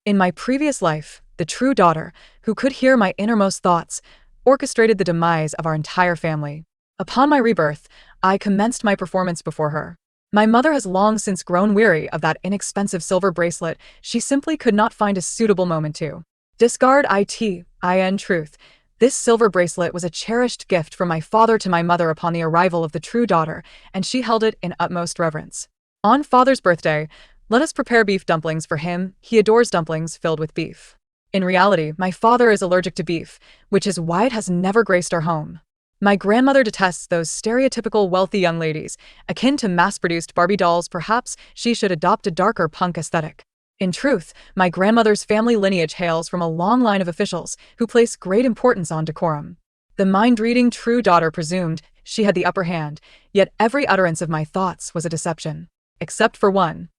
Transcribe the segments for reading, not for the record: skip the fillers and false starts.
In my previous life, the true daughter, who could hear my innermost thoughts, orchestrated the demise of our entire family. Upon my rebirth, I commenced my performance before her. My mother has long since grown weary of that inexpensive silver bracelet. She simply could not find a suitable moment to discard it. In truth, this silver bracelet was a cherished gift from my father to my mother upon the arrival of the true daughter, and she held it in utmost reverence. On father's birthday, let us prepare beef dumplings for him. He adores dumplings filled with beef. In reality, my father is allergic to beef, which is why it has never graced our home. My grandmother detests those stereotypical wealthy young ladies, akin to mass-produced Barbie dolls. Perhaps she should adopt a darker punk aesthetic. In truth, my grandmother's family lineage hails from a long line of officials who place great importance on decorum. The mind-reading true daughter presumed she had the upper hand, yet every utterance of my thoughts was a deception. Except for one.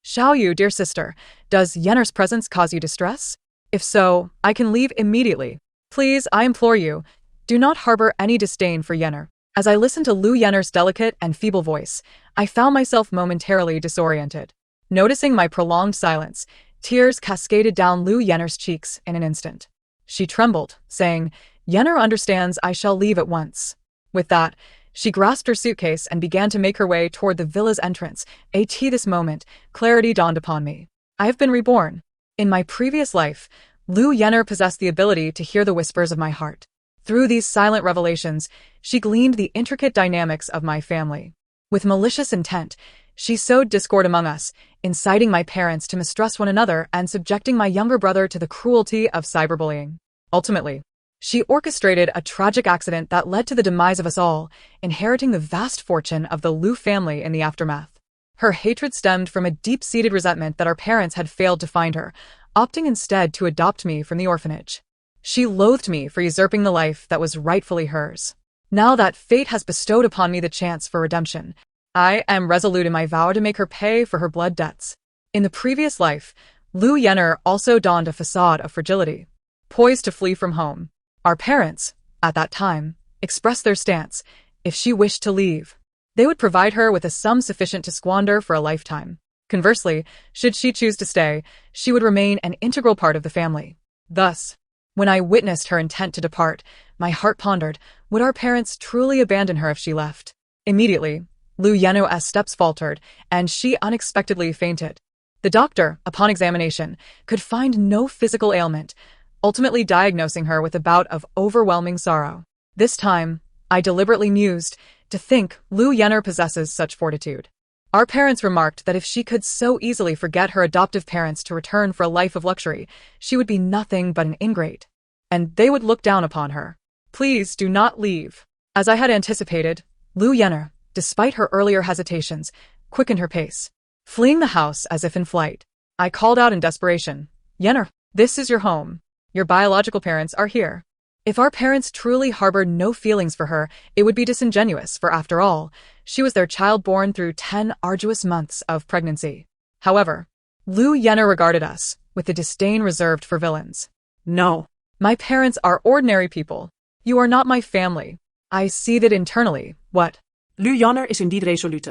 Shall you, dear sister, does Yenner's presence cause you distress? If so, I can leave immediately. Please, I implore you, do not harbor any disdain for Yenner. As I listened to Lu Yenner's delicate and feeble voice, I found myself momentarily disoriented. Noticing my prolonged silence, tears cascaded down Lu Yenner's cheeks in an instant. She trembled, saying, "Yenner understands, I shall leave at once." With that, she grasped her suitcase and began to make her way toward the villa's entrance. At this moment, clarity dawned upon me. I have been reborn. In my previous life, Lu Yenner possessed the ability to hear the whispers of my heart. Through these silent revelations, she gleaned the intricate dynamics of my family. With malicious intent, she sowed discord among us, inciting my parents to mistrust one another and subjecting my younger brother to the cruelty of cyberbullying. Ultimately, she orchestrated a tragic accident that led to the demise of us all, inheriting the vast fortune of the Lu family in the aftermath. Her hatred stemmed from a deep-seated resentment that our parents had failed to find her, opting instead to adopt me from the orphanage. She loathed me for usurping the life that was rightfully hers. Now that fate has bestowed upon me the chance for redemption, I am resolute in my vow to make her pay for her blood debts. In the previous life, Lu Yenner also donned a facade of fragility, poised to flee from home. Our parents, at that time, expressed their stance. If she wished to leave, they would provide her with a sum sufficient to squander for a lifetime. Conversely, should she choose to stay, she would remain an integral part of the family. Thus, when I witnessed her intent to depart, my heart pondered, would our parents truly abandon her if she left? Immediately, Lu Yenner's steps faltered, and she unexpectedly fainted. The doctor, upon examination, could find no physical ailment, ultimately diagnosing her with a bout of overwhelming sorrow. This time, I deliberately mused, to think Lu Yenner possesses such fortitude. Our parents remarked that if she could so easily forget her adoptive parents to return for a life of luxury, she would be nothing but an ingrate, and they would look down upon her. Please do not leave. As I had anticipated, Lu Yenner, despite her earlier hesitations, quickened her pace, fleeing the house as if in flight. I called out in desperation, "Yenner, this is your home. Your biological parents are here." If our parents truly harbored no feelings for her, it would be disingenuous, for after all, she was their child born through 10 arduous months of pregnancy. However, Lu Yenner regarded us with the disdain reserved for villains. "No, my parents are ordinary people. You are not my family. I seethed internally. What? Lu Yenner is indeed resolute.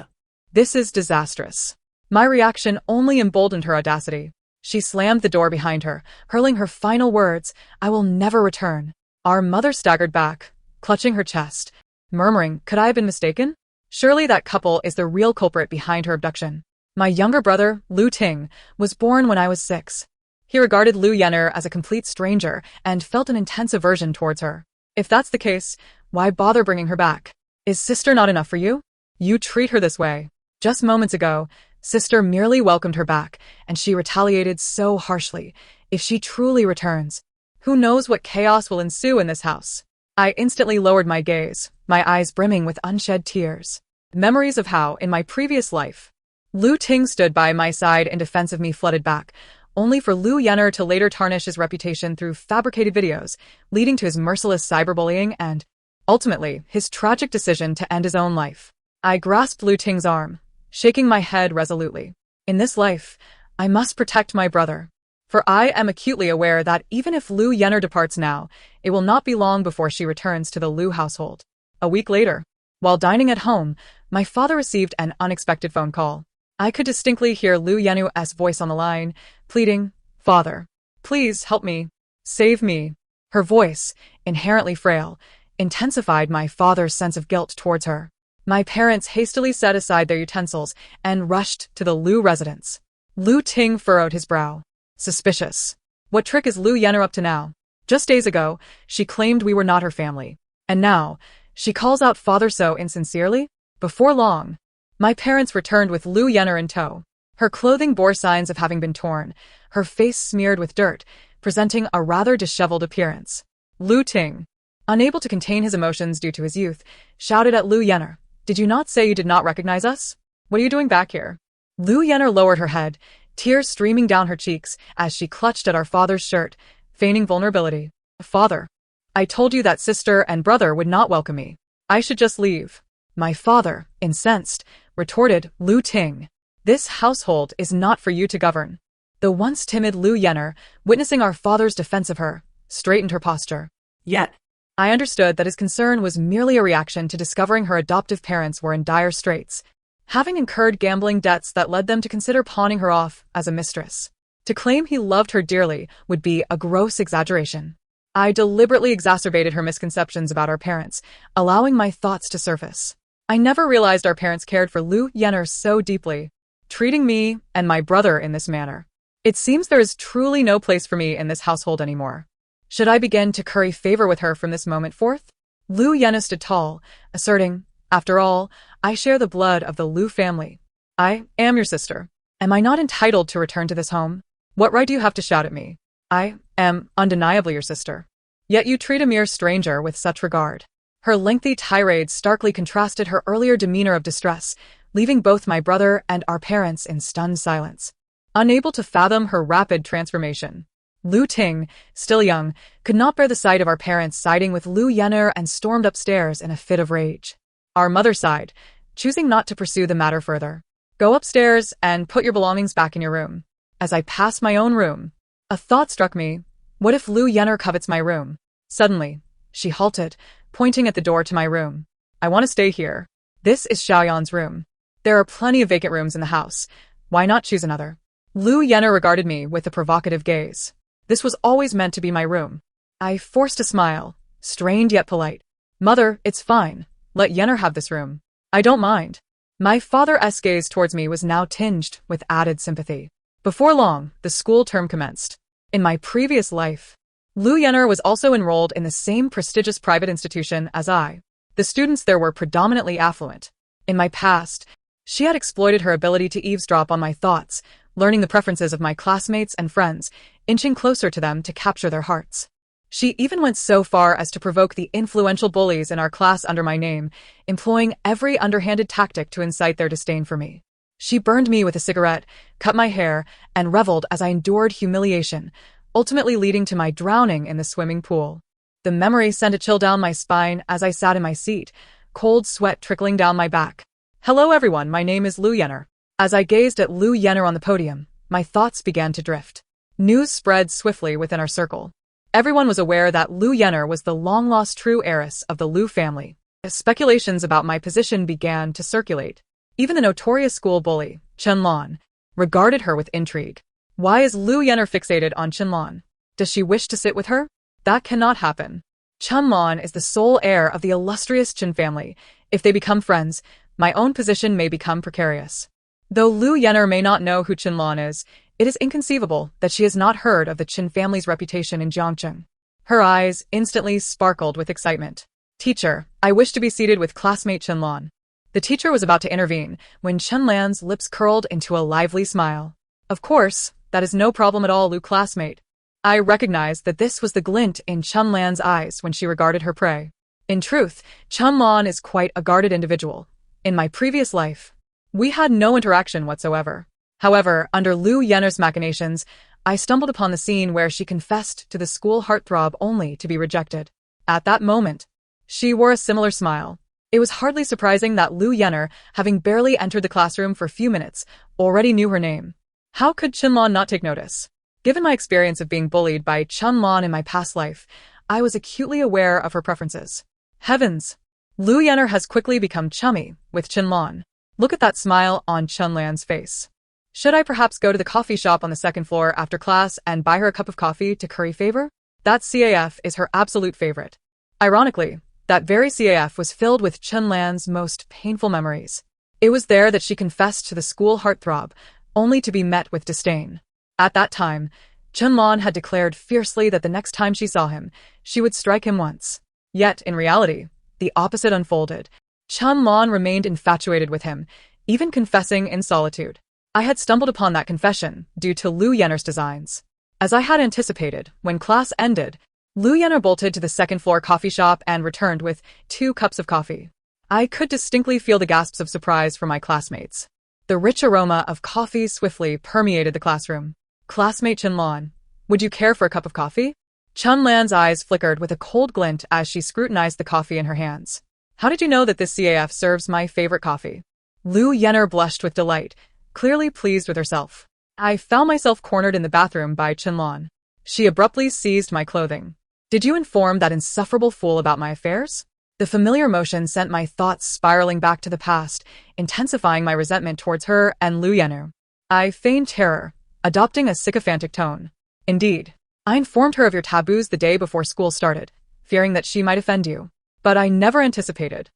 This is disastrous." My reaction only emboldened her audacity. She slammed the door behind her, hurling her final words, "I will never return." Our mother staggered back, clutching her chest, murmuring, "Could I have been mistaken? Surely that couple is the real culprit behind her abduction." My younger brother, Lu Ting, was born when I was 6. He regarded Lu Yenner as a complete stranger and felt an intense aversion towards her. If that's the case, why bother bringing her back? Is sister not enough for you? You treat her this way. Just moments ago, sister merely welcomed her back, and she retaliated so harshly. If she truly returns, who knows what chaos will ensue in this house? I instantly lowered my gaze, my eyes brimming with unshed tears. Memories of how, in my previous life, Lu Ting stood by my side in defense of me flooded back, only for Lu Yenner to later tarnish his reputation through fabricated videos, leading to his merciless cyberbullying and, ultimately, his tragic decision to end his own life. I grasped Lu Ting's arm, shaking my head resolutely. In this life, I must protect my brother. For I am acutely aware that even if Lu Yenner departs now, it will not be long before she returns to the Lu household. A week later, while dining at home, my father received an unexpected phone call. I could distinctly hear Lu Yenner's voice on the line, pleading, Father, please help me. Save me. Her voice, inherently frail, intensified my father's sense of guilt towards her. My parents hastily set aside their utensils and rushed to the Lu residence. Lu Ting furrowed his brow. Suspicious. What trick is Lu Yenner up to now? Just days ago, she claimed we were not her family. And now, she calls out father so insincerely? Before long, my parents returned with Lu Yenner in tow. Her clothing bore signs of having been torn, her face smeared with dirt, presenting a rather disheveled appearance. Lu Ting, unable to contain his emotions due to his youth, shouted at Lu Yenner, "Did you not say you did not recognize us? What are you doing back here?" Lu Yenner lowered her head, tears streaming down her cheeks as she clutched at our father's shirt, feigning vulnerability. "Father, I told you that sister and brother would not welcome me. I should just leave." My father, incensed, retorted, "Lu Ting, this household is not for you to govern." The once timid Lu Yenner, witnessing our father's defense of her, straightened her posture. Yet, I understood that his concern was merely a reaction to discovering her adoptive parents were in dire straits, having incurred gambling debts that led them to consider pawning her off as a mistress. To claim he loved her dearly would be a gross exaggeration. I deliberately exacerbated her misconceptions about our parents, allowing my thoughts to surface. I never realized our parents cared for Lu Yenner so deeply, treating me and my brother in this manner. It seems there is truly no place for me in this household anymore. Should I begin to curry favor with her from this moment forth? Lu Yenner stood tall, asserting, "After all, I share the blood of the Lu family. I am your sister. Am I not entitled to return to this home? What right do you have to shout at me? I am undeniably your sister. Yet you treat a mere stranger with such regard." Her lengthy tirade starkly contrasted her earlier demeanor of distress, leaving both my brother and our parents in stunned silence, unable to fathom her rapid transformation. Lu Ting, still young, could not bear the sight of our parents siding with Lu Yenner and stormed upstairs in a fit of rage. Our mother sighed, choosing not to pursue the matter further. "Go upstairs and put your belongings back in your room." As I passed my own room, a thought struck me. What if Lu Yenner covets my room? Suddenly, she halted, pointing at the door to my room. "I want to stay here. This is Xiaoyan's room. There are plenty of vacant rooms in the house. Why not choose another?" Lu Yenner regarded me with a provocative gaze. This was always meant to be my room. I forced a smile, strained yet polite. "Mother, it's fine. Let Yenner have this room. I don't mind." My father's gaze towards me was now tinged with added sympathy. Before long, the school term commenced. In my previous life, Lu Yenner was also enrolled in the same prestigious private institution as I. The students there were predominantly affluent. In my past, she had exploited her ability to eavesdrop on my thoughts, learning the preferences of my classmates and friends, inching closer to them to capture their hearts. She even went so far as to provoke the influential bullies in our class under my name, employing every underhanded tactic to incite their disdain for me. She burned me with a cigarette, cut my hair, and reveled as I endured humiliation, ultimately leading to my drowning in the swimming pool. The memory sent a chill down my spine as I sat in my seat, cold sweat trickling down my back. "Hello everyone, my name is Lu Yenner." As I gazed at Lu Yenner on the podium, my thoughts began to drift. News spread swiftly within our circle. Everyone was aware that Lu Yenner was the long-lost true heiress of the Lu family. Speculations about my position began to circulate. Even the notorious school bully, Chen Lan, regarded her with intrigue. Why is Lu Yenner fixated on Chen Lan? Does she wish to sit with her? That cannot happen. Chen Lan is the sole heir of the illustrious Chen family. If they become friends, my own position may become precarious. Though Lu Yenner may not know who Chen Lan is, it is inconceivable that she has not heard of the Chen family's reputation in Jiangcheng. Her eyes instantly sparkled with excitement. "Teacher, I wish to be seated with classmate Chen Lan." The teacher was about to intervene when Chen Lan's lips curled into a lively smile. "Of course, that is no problem at all, Lu classmate." I recognized that this was the glint in Chen Lan's eyes when she regarded her prey. In truth, Chen Lan is quite a guarded individual. In my previous life, we had no interaction whatsoever. However, under Lu Yenner's machinations, I stumbled upon the scene where she confessed to the school heartthrob only to be rejected. At that moment, she wore a similar smile. It was hardly surprising that Lu Yenner, having barely entered the classroom for a few minutes, already knew her name. How could Chen Lan not take notice? Given my experience of being bullied by Chen Lan in my past life, I was acutely aware of her preferences. Heavens! Lu Yenner has quickly become chummy with Chen Lan. Look at that smile on Chen Lan's face. Should I perhaps go to the coffee shop on the second floor after class and buy her a cup of coffee to curry favor? That CAF is her absolute favorite. Ironically, that very CAF was filled with Chunlan's most painful memories. It was there that she confessed to the school heartthrob, only to be met with disdain. At that time, Chunlan had declared fiercely that the next time she saw him, she would strike him once. Yet, in reality, the opposite unfolded. Chunlan remained infatuated with him, even confessing in solitude. I had stumbled upon that confession due to Lu Yenner's designs. As I had anticipated, when class ended, Lu Yenner bolted to the second-floor coffee shop and returned with 2 cups of coffee. I could distinctly feel the gasps of surprise from my classmates. The rich aroma of coffee swiftly permeated the classroom. Classmate Chunlan, would you care for a cup of coffee? Chunlan's eyes flickered with a cold glint as she scrutinized the coffee in her hands. How did you know that this CAF serves my favorite coffee? Lu Yenner blushed with delight, clearly pleased with herself. I found myself cornered in the bathroom by Chunlan. She abruptly seized my clothing. Did you inform that insufferable fool about my affairs? The familiar motion sent my thoughts spiraling back to the past, intensifying my resentment towards her and Lu Yenner. I feigned terror, adopting a sycophantic tone. Indeed, I informed her of your taboos the day before school started, fearing that she might offend you. But I never anticipated.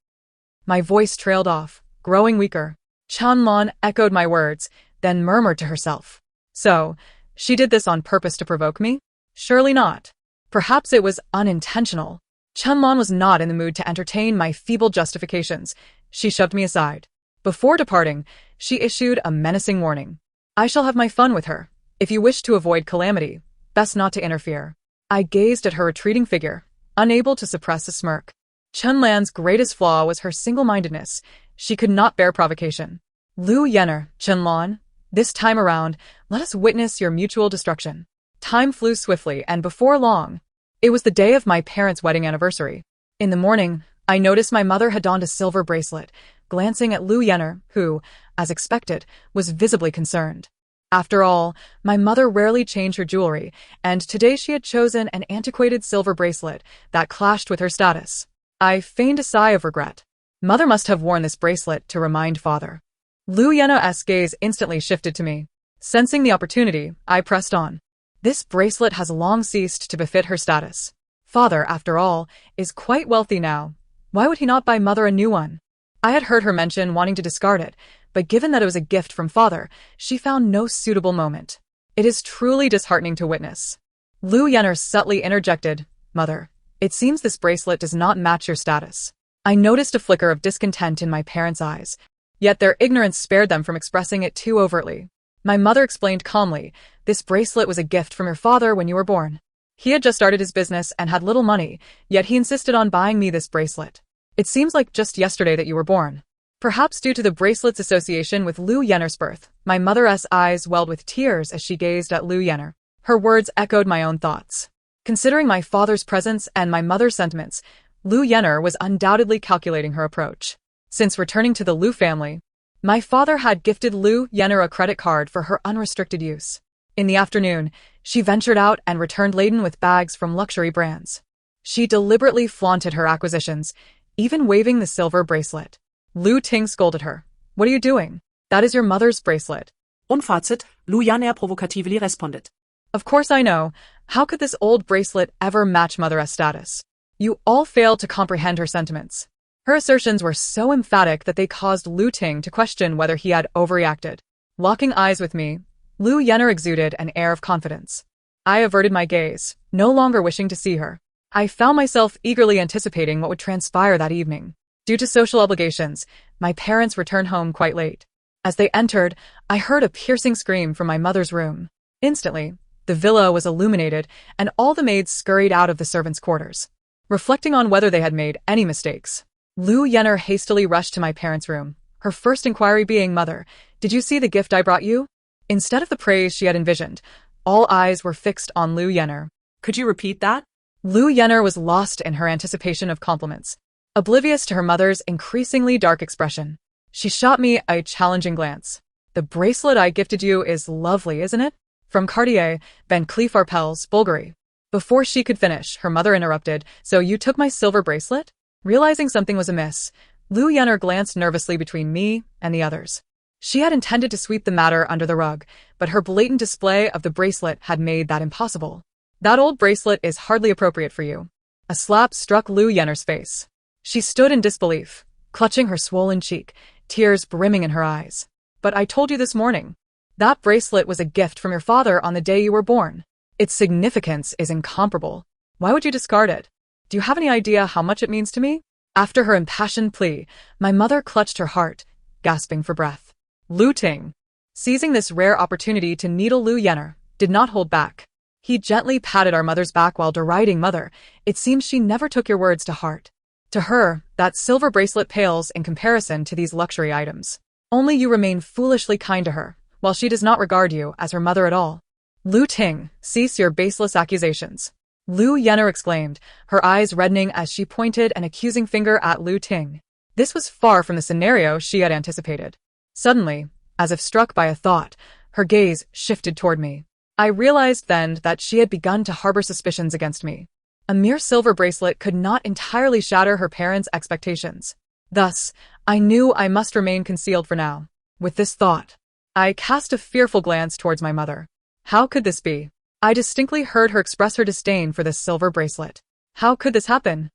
My voice trailed off, growing weaker. Chunlan echoed my words, then murmured to herself. So, she did this on purpose to provoke me? Surely not. Perhaps it was unintentional. Chunlan was not in the mood to entertain my feeble justifications. She shoved me aside. Before departing, she issued a menacing warning. I shall have my fun with her. If you wish to avoid calamity, best not to interfere. I gazed at her retreating figure, unable to suppress a smirk. Chunlan's greatest flaw was her single-mindedness. She could not bear provocation. Lu Yenner, Chunlan, this time around, let us witness your mutual destruction. Time flew swiftly, and before long, it was the day of my parents' wedding anniversary. In the morning, I noticed my mother had donned a silver bracelet, glancing at Lu Yenner, who, as expected, was visibly concerned. After all, my mother rarely changed her jewelry, and today she had chosen an antiquated silver bracelet that clashed with her status. I feigned a sigh of regret. Mother must have worn this bracelet to remind father. Lu Yenner's gaze instantly shifted to me. Sensing the opportunity, I pressed on. This bracelet has long ceased to befit her status. Father, after all, is quite wealthy now. Why would he not buy mother a new one? I had heard her mention wanting to discard it, but given that it was a gift from father, she found no suitable moment. It is truly disheartening to witness. Lu Yenner subtly interjected, Mother, it seems this bracelet does not match your status. I noticed a flicker of discontent in my parents' eyes, yet their ignorance spared them from expressing it too overtly. My mother explained calmly, this bracelet was a gift from your father when you were born. He had just started his business and had little money, yet he insisted on buying me this bracelet. It seems like just yesterday that you were born. Perhaps due to the bracelet's association with Lu Yenner's birth, my mother's eyes welled with tears as she gazed at Lu Yenner. Her words echoed my own thoughts. Considering my father's presence and my mother's sentiments, Lu Yenner was undoubtedly calculating her approach. Since returning to the Lu family, my father had gifted Lu Yenner a credit card for her unrestricted use. In the afternoon, she ventured out and returned laden with bags from luxury brands. She deliberately flaunted her acquisitions, even waving the silver bracelet. Lu Ting scolded her. What are you doing? That is your mother's bracelet. Unfazit, Lu Yenner provokatively responded. Of course I know. How could this old bracelet ever match mother's status? You all failed to comprehend her sentiments. Her assertions were so emphatic that they caused Lu Ting to question whether he had overreacted. Locking eyes with me, Lu Yenner exuded an air of confidence. I averted my gaze, no longer wishing to see her. I found myself eagerly anticipating what would transpire that evening. Due to social obligations, my parents returned home quite late. As they entered, I heard a piercing scream from my mother's room. Instantly, the villa was illuminated, and all the maids scurried out of the servants' quarters. Reflecting on whether they had made any mistakes, Lu Yenner hastily rushed to my parents' room, her first inquiry being, Mother, did you see the gift I brought you? Instead of the praise she had envisioned, all eyes were fixed on Lu Yenner. Could you repeat that? Lu Yenner was lost in her anticipation of compliments, oblivious to her mother's increasingly dark expression. She shot me a challenging glance. The bracelet I gifted you is lovely, isn't it? From Cartier, Van Cleef Arpels, Bulgari. Before she could finish, her mother interrupted, So you took my silver bracelet? Realizing something was amiss, Lu Yenner glanced nervously between me and the others. She had intended to sweep the matter under the rug, but her blatant display of the bracelet had made that impossible. That old bracelet is hardly appropriate for you. A slap struck Lu Yenner's face. She stood in disbelief, clutching her swollen cheek, tears brimming in her eyes. But I told you this morning. That bracelet was a gift from your father on the day you were born. Its significance is incomparable. Why would you discard it? Do you have any idea how much it means to me? After her impassioned plea, my mother clutched her heart, gasping for breath. Lu Ting, seizing this rare opportunity to needle Lu Yenner, did not hold back. He gently patted our mother's back while deriding, "Mother, it seems she never took your words to heart. To her, that silver bracelet pales in comparison to these luxury items. Only you remain foolishly kind to her, while she does not regard you as her mother at all." Lu Ting, cease your baseless accusations. Lu Yenner exclaimed, her eyes reddening as she pointed an accusing finger at Lu Ting. This was far from the scenario she had anticipated. Suddenly, as if struck by a thought, her gaze shifted toward me. I realized then that she had begun to harbor suspicions against me. A mere silver bracelet could not entirely shatter her parents' expectations. Thus, I knew I must remain concealed for now. With this thought, I cast a fearful glance towards my mother. How could this be? I distinctly heard her express her disdain for this silver bracelet. How could this happen?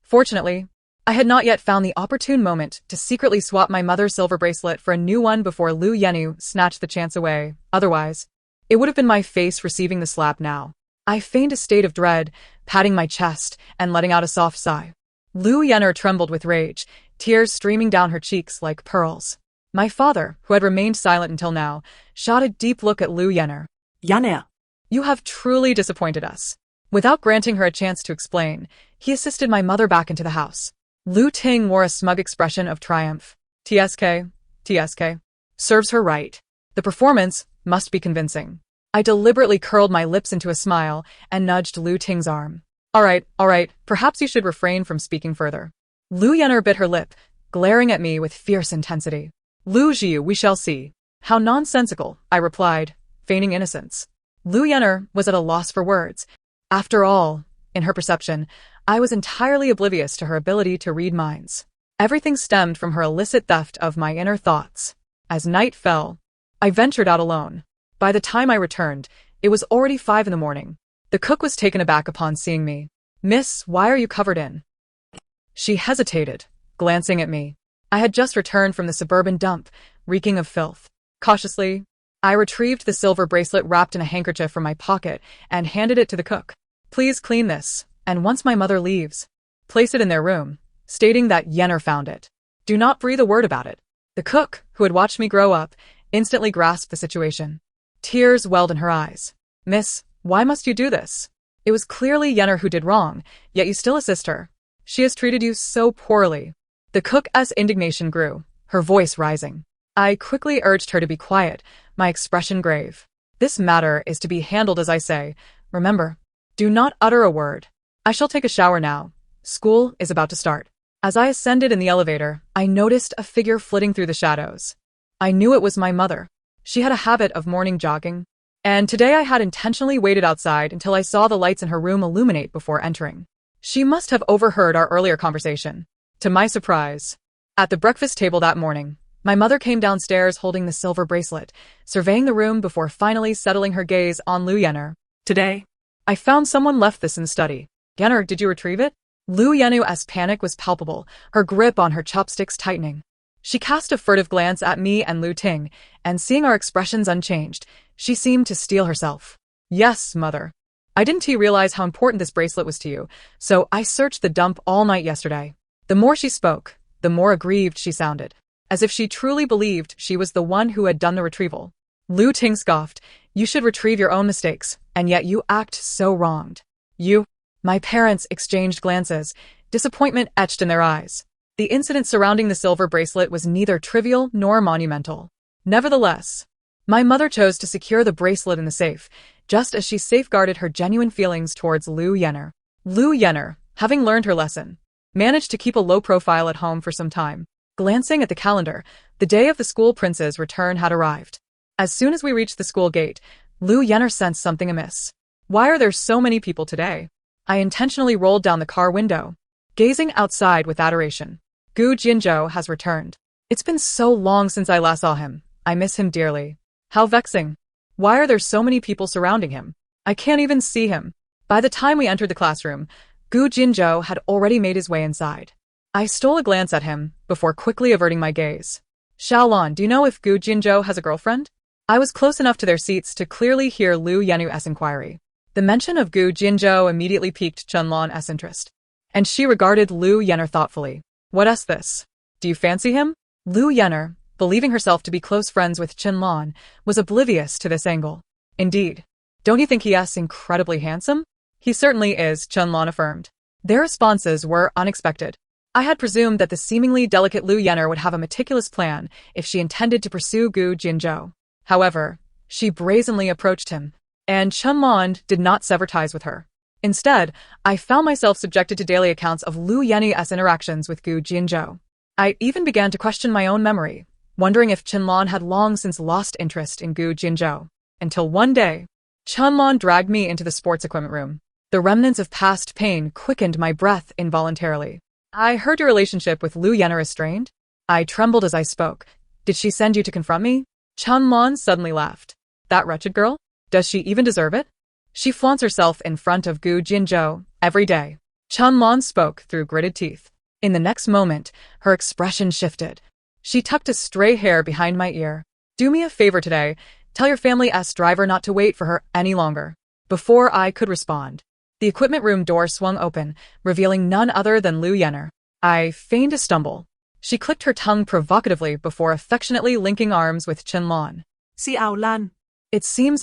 Fortunately, I had not yet found the opportune moment to secretly swap my mother's silver bracelet for a new one before Lu Yenner snatched the chance away. Otherwise, it would have been my face receiving the slap now. I feigned a state of dread, patting my chest and letting out a soft sigh. Lu Yenner trembled with rage, tears streaming down her cheeks like pearls. My father, who had remained silent until now, shot a deep look at Lu Yenner. Yenner, You have truly disappointed us. Without granting her a chance to explain, he assisted my mother back into the house. Lu Ting wore a smug expression of triumph. TSK. Serves her right. The performance must be convincing. I deliberately curled my lips into a smile and nudged Lu Ting's arm. All right, perhaps you should refrain from speaking further. Lu Yenner bit her lip, glaring at me with fierce intensity. Lu Jiu, we shall see. How nonsensical, I replied, feigning innocence. Lu Yenner was at a loss for words. After all, in her perception, I was entirely oblivious to her ability to read minds. Everything stemmed from her illicit theft of my inner thoughts. As night fell, I ventured out alone. By the time I returned, it was already 5 a.m. The cook was taken aback upon seeing me. "Miss, why are you covered in?" She hesitated, glancing at me. I had just returned from the suburban dump, reeking of filth. Cautiously, I retrieved the silver bracelet wrapped in a handkerchief from my pocket and handed it to the cook. "Please clean this, and once my mother leaves, place it in their room," stating that Yenner found it. "Do not breathe a word about it." The cook, who had watched me grow up, instantly grasped the situation. Tears welled in her eyes. "Miss, why must you do this? It was clearly Yenner who did wrong, yet you still assist her. She has treated you so poorly." The cook's indignation grew, her voice rising. I quickly urged her to be quiet, my expression grave. "This matter is to be handled as I say. Remember, do not utter a word. I shall take a shower now. School is about to start." As I ascended in the elevator, I noticed a figure flitting through the shadows. I knew it was my mother. She had a habit of morning jogging, and today I had intentionally waited outside until I saw the lights in her room illuminate before entering. She must have overheard our earlier conversation. To my surprise, at the breakfast table that morning, my mother came downstairs holding the silver bracelet, surveying the room before finally settling her gaze on Lu Yenner. today. "I found someone left this in the study. Yenner, did you retrieve it?" Lu Yenner's panic was palpable, her grip on her chopsticks tightening. She cast a furtive glance at me and Lu Ting, and seeing our expressions unchanged, she seemed to steel herself. "Yes, mother. I didn't realize how important this bracelet was to you, so I searched the dump all night yesterday." The more she spoke, the more aggrieved she sounded, as if she truly believed she was the one who had done the retrieval. Lu Ting scoffed. "You should retrieve your own mistakes, and yet you act so wronged." "You?" My parents exchanged glances, disappointment etched in their eyes. The incident surrounding the silver bracelet was neither trivial nor monumental. Nevertheless, my mother chose to secure the bracelet in the safe, just as she safeguarded her genuine feelings towards Lu Yenner. Lu Yenner, having learned her lesson, managed to keep a low profile at home for some time. Glancing at the calendar, the day of the school prince's return had arrived. As soon as we reached the school gate, Lu Yenner sensed something amiss. "Why are there so many people today?" I intentionally rolled down the car window, gazing outside with adoration. "Gu Jinzhou has returned. It's been so long since I last saw him. I miss him dearly. How vexing. Why are there so many people surrounding him? I can't even see him. By the time we entered the classroom, Gu Jinzhou had already made his way inside. I stole a glance at him before quickly averting my gaze. Xiaolon, do you know if Gu Jinzhou has a girlfriend? I was close enough to their seats to clearly hear Lu Yenu's inquiry. The mention of Gu Jinzhou immediately piqued Chunlon's interest, and she regarded Lu Yener thoughtfully. What's this? Do you fancy him? Lu Yener, believing herself to be close friends with Chunlon, was oblivious to this angle. Indeed. Don't you think he's incredibly handsome? He certainly is, Chunlon affirmed. Their responses were unexpected. I had presumed that the seemingly delicate Lu Yener would have a meticulous plan if she intended to pursue Gu Jinzhou. However, she brazenly approached him, and Chunlon did not sever ties with her. Instead, I found myself subjected to daily accounts of Lu Yenu's interactions with Gu Jinzhou. I even began to question my own memory, wondering if Chunlon had long since lost interest in Gu Jinzhou. Until one day, Chunlon dragged me into the sports equipment room. The remnants of past pain quickened my breath involuntarily. I heard your relationship with Lu Yener is strained. I trembled as I spoke. Did she send you to confront me? Chunlon suddenly laughed. That wretched girl? Does she even deserve it? She flaunts herself in front of Gu Jinzhou every day. Chunlon spoke through gritted teeth. In the next moment, her expression shifted. She tucked a stray hair behind my ear. Do me a favor today. Tell your family's driver not to wait for her any longer. Before I could respond, the equipment room door swung open, revealing none other than Lu Yener. I feigned a stumble. She clicked her tongue provocatively before affectionately linking arms with Chunlon. Xiao Lan. It seems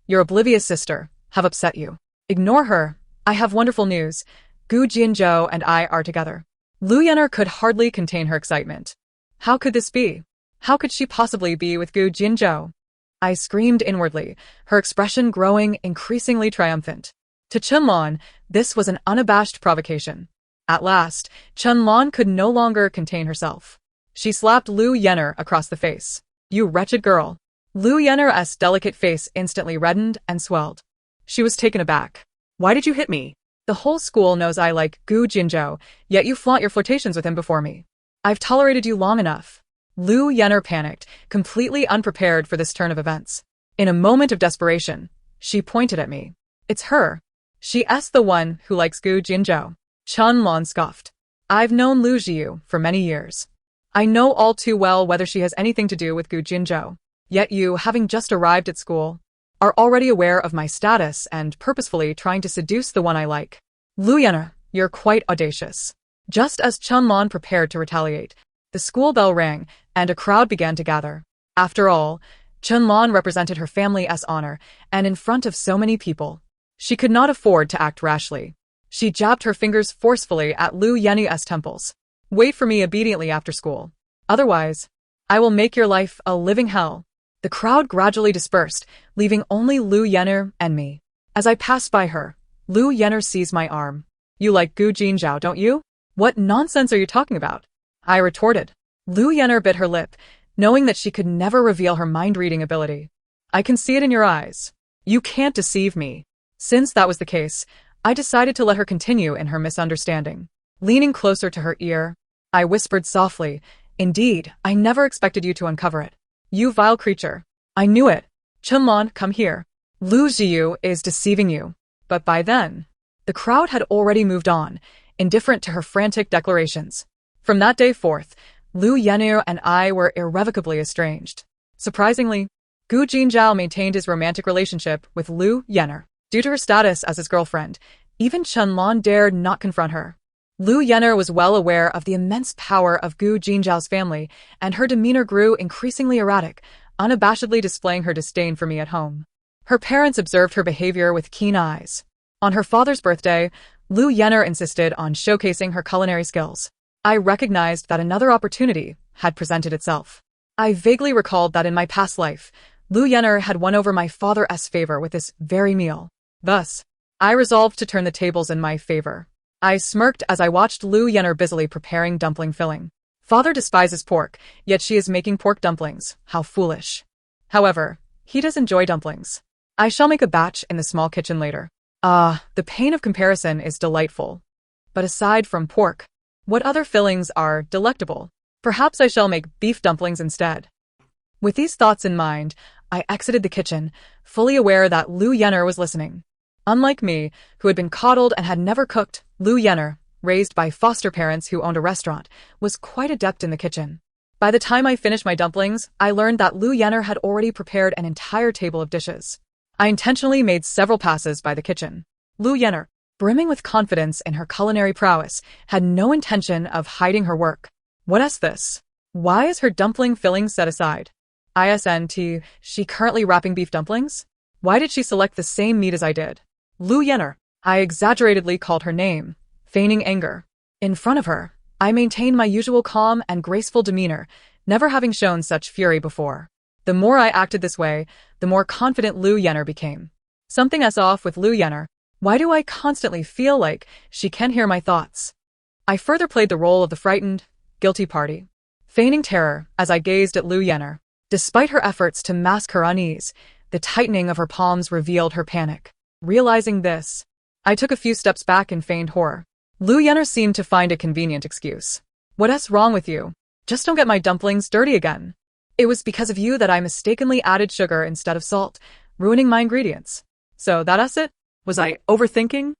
your oblivious sister, have upset you. Ignore her. I have wonderful news. Gu Jinzhou and I are together. Lu Yener could hardly contain her excitement. How could this be? How could she possibly be with Gu Jinzhou? I screamed inwardly, her expression growing increasingly triumphant. To Chunlon, this was an unabashed provocation. At last, Chunlon could no longer contain herself. She slapped Lu Yener across the face. You wretched girl. Lu Yener's delicate face instantly reddened and swelled. She was taken aback. Why did you hit me? The whole school knows I like Gu Jinzhou, yet you flaunt your flirtations with him before me. I've tolerated you long enough. Lu Yener panicked, completely unprepared for this turn of events. In a moment of desperation, she pointed at me. It's her. She's the one who likes Gu Jinzhou. Chunlon scoffed. I've known Lu Jiu for many years. I know all too well whether she has anything to do with Gu Jinzhou. Yet you, having just arrived at school, are already aware of my status and purposefully trying to seduce the one I like. Lu Yener, you're quite audacious. Just as Chunlon prepared to retaliate, the school bell rang, and a crowd began to gather. After all, Chunlon represented her family's honor, and in front of so many people, she could not afford to act rashly. She jabbed her fingers forcefully at Lu Yenu's temples. Wait for me obediently after school. Otherwise, I will make your life a living hell. The crowd gradually dispersed, leaving only Lu Yener and me. As I passed by her, Lu Yener seized my arm. You like Gu Jinzhou, don't you? What nonsense are you talking about? I retorted. Lu Yener bit her lip, knowing that she could never reveal her mind-reading ability. I can see it in your eyes. You can't deceive me. Since that was the case, I decided to let her continue in her misunderstanding. Leaning closer to her ear, I whispered softly, Indeed, I never expected you to uncover it. You vile creature. I knew it. Chunlon, come here. Lu Jiu is deceiving you. But by then, the crowd had already moved on, indifferent to her frantic declarations. From that day forth, Lu Yenu and I were irrevocably estranged. Surprisingly, Gu Jinzhou maintained his romantic relationship with Lu Yener. Due to her status as his girlfriend, even Chunlon dared not confront her. Lu Yener was well aware of the immense power of Gu Jinzhao's family, and her demeanor grew increasingly erratic, unabashedly displaying her disdain for me at home. Her parents observed her behavior with keen eyes. On her father's birthday, Lu Yener insisted on showcasing her culinary skills. I recognized that another opportunity had presented itself. I vaguely recalled that in my past life, Lu Yener had won over my father's favor with this very meal. Thus, I resolved to turn the tables in my favor. I smirked as I watched Lu Yener busily preparing dumpling filling. Father despises pork, yet she is making pork dumplings. How foolish. However, he does enjoy dumplings. I shall make a batch in the small kitchen later. The pain of comparison is delightful. But aside from pork, what other fillings are delectable? Perhaps I shall make beef dumplings instead. With these thoughts in mind, I exited the kitchen, fully aware that Lu Yenner was listening. Unlike me, who had been coddled and had never cooked, Lu Yenner, raised by foster parents who owned a restaurant, was quite adept in the kitchen. By the time I finished my dumplings, I learned that Lu Yenner had already prepared an entire table of dishes. I intentionally made several passes by the kitchen. Lu Yenner, brimming with confidence in her culinary prowess, had no intention of hiding her work. What is this? Why is her dumpling filling set aside? ISNT, she currently wrapping beef dumplings? Why did she select the same meat as I did? Lu Yenner, I exaggeratedly called her name, feigning anger. In front of her, I maintained my usual calm and graceful demeanor, never having shown such fury before. The more I acted this way, the more confident Lu Yenner became. Something's off with Lu Yenner. Why do I constantly feel like she can hear my thoughts? I further played the role of the frightened, guilty party, feigning terror as I gazed at Lu Yenner. Despite her efforts to mask her unease, the tightening of her palms revealed her panic. Realizing this, I took a few steps back in feigned horror. Lu Yenner seemed to find a convenient excuse. What's wrong with you? Just don't get my dumplings dirty again. It was because of you that I mistakenly added sugar instead of salt, ruining my ingredients. So that's it? Was I overthinking?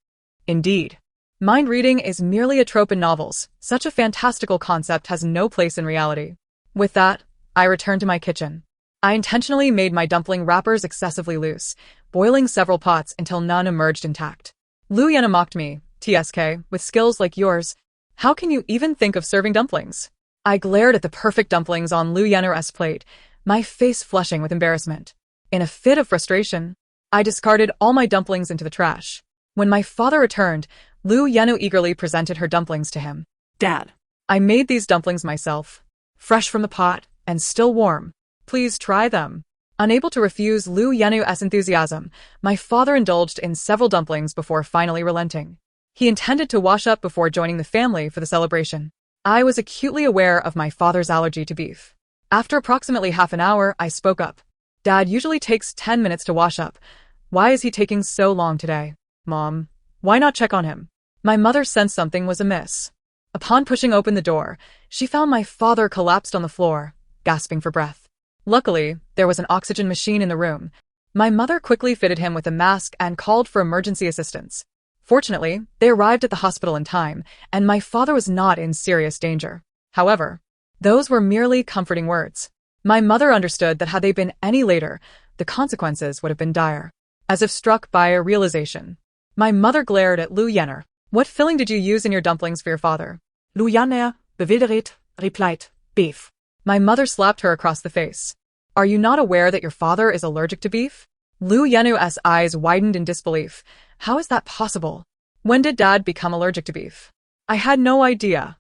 Indeed. Mind reading is merely a trope in novels. Such a fantastical concept has no place in reality. With that, I returned to my kitchen. I intentionally made my dumpling wrappers excessively loose, boiling several pots until none emerged intact. Lu Yenner mocked me. TSK, with skills like yours, how can you even think of serving dumplings? I glared at the perfect dumplings on Lu Yenner's plate, my face flushing with embarrassment. In a fit of frustration, I discarded all my dumplings into the trash. When my father returned, Lu Yenner eagerly presented her dumplings to him. Dad. I made these dumplings myself, fresh from the pot and still warm. Please try them. Unable to refuse Lu Yenner's enthusiasm, my father indulged in several dumplings before finally relenting. He intended to wash up before joining the family for the celebration. I was acutely aware of my father's allergy to beef. After approximately half an hour, I spoke up. Dad usually takes 10 minutes to wash up. Why is he taking so long today? Mom, why not check on him? My mother sensed something was amiss. Upon pushing open the door, she found my father collapsed on the floor, gasping for breath. Luckily, there was an oxygen machine in the room. My mother quickly fitted him with a mask and called for emergency assistance. Fortunately, they arrived at the hospital in time, and my father was not in serious danger. However, those were merely comforting words. My mother understood that had they been any later, the consequences would have been dire. As if struck by a realization, my mother glared at Lu Yenner. What filling did you use in your dumplings for your father? Lu Yenner, bewildert, replied, beef. My mother slapped her across the face. Are you not aware that your father is allergic to beef? Lu Yenner's eyes widened in disbelief. How is that possible? When did Dad become allergic to beef? I had no idea.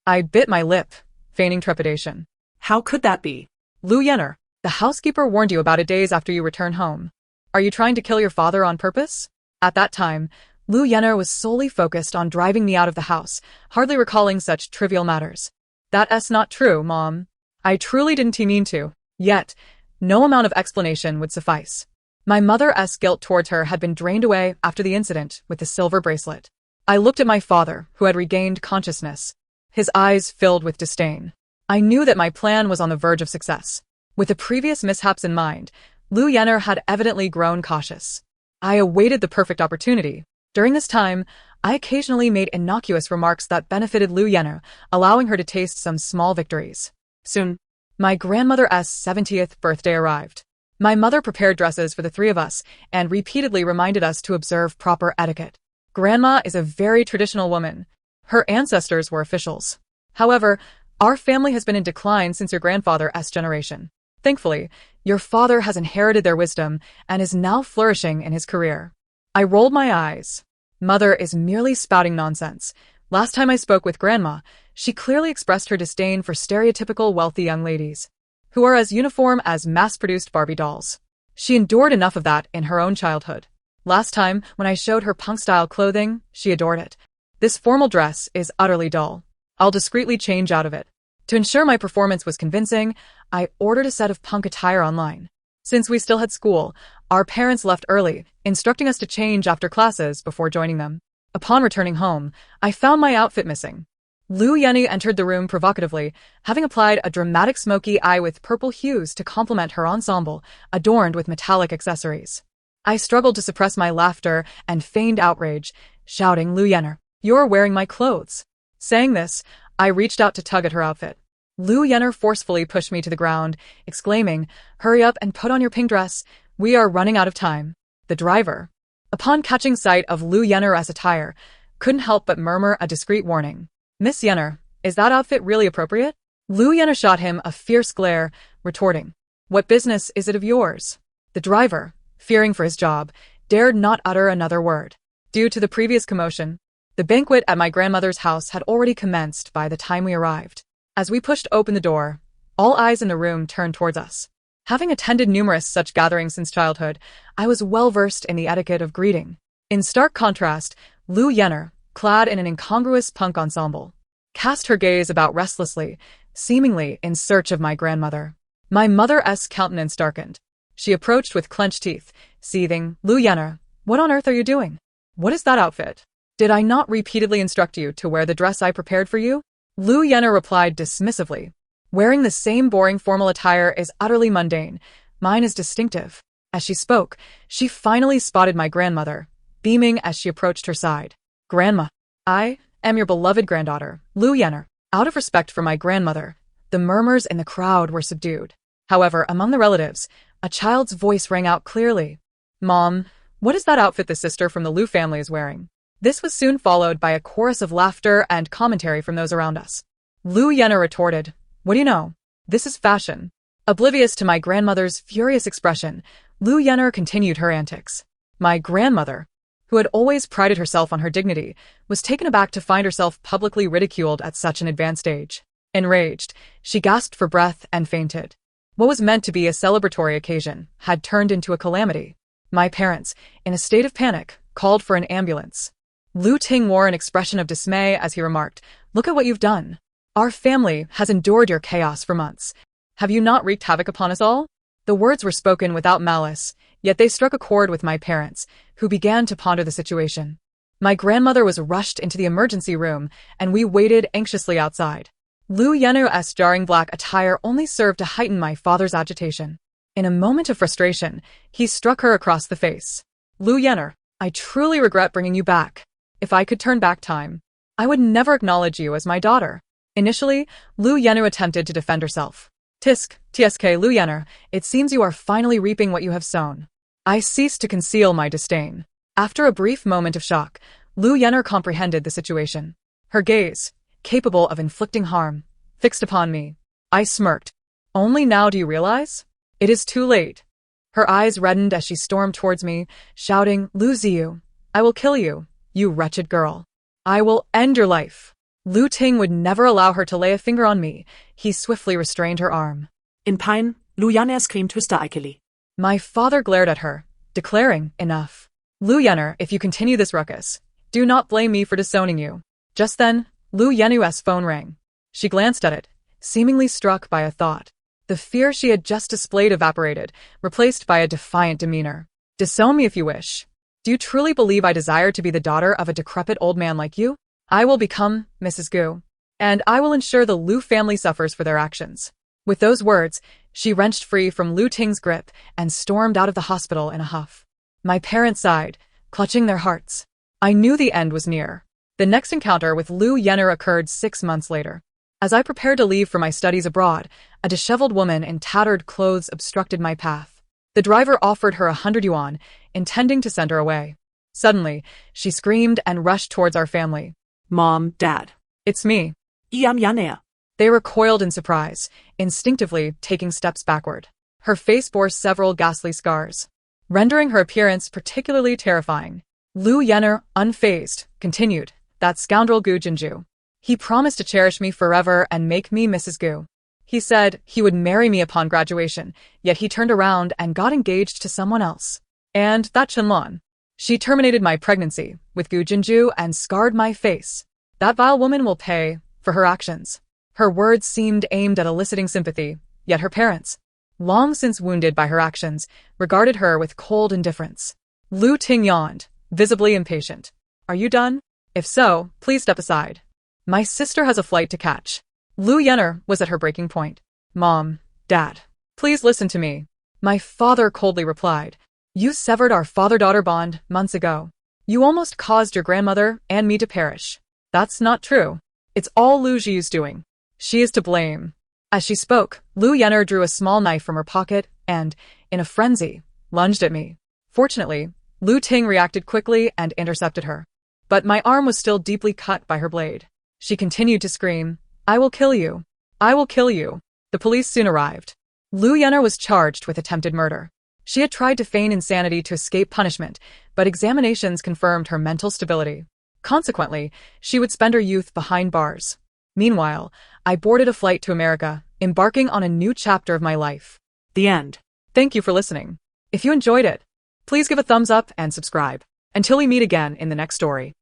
I bit my lip, feigning trepidation. How could that be? Lu Yenner, the housekeeper warned you about it days after you returned home. Are you trying to kill your father on purpose? At that time, Lu Yenner was solely focused on driving me out of the house, hardly recalling such trivial matters. That's not true, Mom. I truly didn't mean to. Yet, no amount of explanation would suffice. My mother's guilt towards her had been drained away after the incident with the silver bracelet. I looked at my father, who had regained consciousness. His eyes filled with disdain. I knew that my plan was on the verge of success. With the previous mishaps in mind, Lu Yenner had evidently grown cautious. I awaited the perfect opportunity. During this time, I occasionally made innocuous remarks that benefited Lu Yenner, allowing her to taste some small victories. Soon, my grandmother's 70th birthday arrived. My mother prepared dresses for the three of us and repeatedly reminded us to observe proper etiquette. Grandma is a very traditional woman. Her ancestors were officials. However, our family has been in decline since your grandfather's generation. Thankfully, your father has inherited their wisdom and is now flourishing in his career. I rolled my eyes. Mother is merely spouting nonsense. Last time I spoke with Grandma, she clearly expressed her disdain for stereotypical wealthy young ladies, who are as uniform as mass-produced Barbie dolls. She endured enough of that in her own childhood. Last time, when I showed her punk-style clothing, she adored it. This formal dress is utterly dull. I'll discreetly change out of it. To ensure my performance was convincing, I ordered a set of punk attire online. Since we still had school, our parents left early, instructing us to change after classes before joining them. Upon returning home, I found my outfit missing. Lu Yenny entered the room provocatively, having applied a dramatic smoky eye with purple hues to complement her ensemble, adorned with metallic accessories. I struggled to suppress my laughter and feigned outrage, shouting, "Lu Yenner, you're wearing my clothes." Saying this, I reached out to tug at her outfit. Lu Yenner forcefully pushed me to the ground, exclaiming, "Hurry up and put on your pink dress. We are running out of time." The driver, upon catching sight of Lu Yenner's attire, couldn't help but murmur a discreet warning. "Miss Yenner, is that outfit really appropriate?" Lu Yenner shot him a fierce glare, retorting, "What business is it of yours?" The driver, fearing for his job, dared not utter another word. Due to the previous commotion, the banquet at my grandmother's house had already commenced by the time we arrived. As we pushed open the door, all eyes in the room turned towards us. Having attended numerous such gatherings since childhood, I was well versed in the etiquette of greeting. In stark contrast, Lu Yenner, clad in an incongruous punk ensemble, cast her gaze about restlessly, seemingly in search of my grandmother. My mother's countenance darkened. She approached with clenched teeth, seething, "Lu Yenner, what on earth are you doing? What is that outfit? Did I not repeatedly instruct you to wear the dress I prepared for you?" Lu Yenner replied dismissively, "Wearing the same boring formal attire is utterly mundane. Mine is distinctive." As she spoke, she finally spotted my grandmother, beaming as she approached her side. "Grandma, I am your beloved granddaughter, Lu Yenner." Out of respect for my grandmother, the murmurs in the crowd were subdued. However, among the relatives, a child's voice rang out clearly. "Mom, what is that outfit the sister from the Lu family is wearing?" This was soon followed by a chorus of laughter and commentary from those around us. Lu Yenner retorted, "What do you know? This is fashion." Oblivious to my grandmother's furious expression, Lu Yenner continued her antics. My grandmother, who had always prided herself on her dignity, was taken aback to find herself publicly ridiculed at such an advanced age. Enraged, she gasped for breath and fainted. What was meant to be a celebratory occasion had turned into a calamity. My parents, in a state of panic, called for an ambulance. Lu Ting wore an expression of dismay as he remarked, "Look at what you've done. Our family has endured your chaos for months. Have you not wreaked havoc upon us all?" The words were spoken without malice, yet they struck a chord with my parents, who began to ponder the situation. My grandmother was rushed into the emergency room, and we waited anxiously outside. Lu Yenner's jarring black attire only served to heighten my father's agitation. In a moment of frustration, he struck her across the face. "Lu Yenner, I truly regret bringing you back. If I could turn back time, I would never acknowledge you as my daughter." Initially, Lu Yenner attempted to defend herself. "Tsk, Lu Yenner, it seems you are finally reaping what you have sown." I ceased to conceal my disdain. After a brief moment of shock, Lu Yenner comprehended the situation. Her gaze, capable of inflicting harm, fixed upon me. I smirked. "Only now do you realize? It is too late." Her eyes reddened as she stormed towards me, shouting, "Lu Ziyu, I will kill you, you wretched girl. I will end your life." Lu Ting would never allow her to lay a finger on me. He swiftly restrained her arm. In pain, Lu Yenner screamed hysterically. My father glared at her, declaring, "Enough. Lu Yenner, if you continue this ruckus, do not blame me for disowning you." Just then, Lu Yenner's phone rang. She glanced at it, seemingly struck by a thought. The fear she had just displayed evaporated, replaced by a defiant demeanor. "Disown me if you wish. Do you truly believe I desire to be the daughter of a decrepit old man like you? I will become Mrs. Gu, and I will ensure the Lu family suffers for their actions." With those words, she wrenched free from Lu Ting's grip and stormed out of the hospital in a huff. My parents sighed, clutching their hearts. I knew the end was near. The next encounter with Lu Yenner occurred 6 months later. As I prepared to leave for my studies abroad, a disheveled woman in tattered clothes obstructed my path. The driver offered her 100 yuan, intending to send her away. Suddenly, she screamed and rushed towards our family. "Mom, Dad. It's me." I am Yenner." They recoiled in surprise, instinctively taking steps backward. Her face bore several ghastly scars, rendering her appearance particularly terrifying. Lu Yenner, unfazed, continued, "That scoundrel Gu Jinju. He promised to cherish me forever and make me Mrs. Gu. He said he would marry me upon graduation, yet he turned around and got engaged to someone else. And that Chenlon. She terminated my pregnancy with Gu Jinju and scarred my face. That vile woman will pay for her actions." Her words seemed aimed at eliciting sympathy, yet her parents, long since wounded by her actions, regarded her with cold indifference. Lu Ting yawned, visibly impatient. "Are you done? If so, please step aside." My sister has a flight to catch. Lu Yenner was at her breaking point. Mom, Dad, please listen to me. My father coldly replied. You severed our father-daughter bond months ago. You almost caused your grandmother and me to perish. That's not true. It's all Lu Jiu's doing. She is to blame. As she spoke, Lu Yenner drew a small knife from her pocket and, in a frenzy, lunged at me. Fortunately, Lu Ting reacted quickly and intercepted her. But my arm was still deeply cut by her blade. She continued to scream, I will kill you. I will kill you. The police soon arrived. Lu Yenner was charged with attempted murder. She had tried to feign insanity to escape punishment, but examinations confirmed her mental stability. Consequently, she would spend her youth behind bars. Meanwhile, I boarded a flight to America, embarking on a new chapter of my life. The end. Thank you for listening. If you enjoyed it, please give a thumbs up and subscribe. Until we meet again in the next story.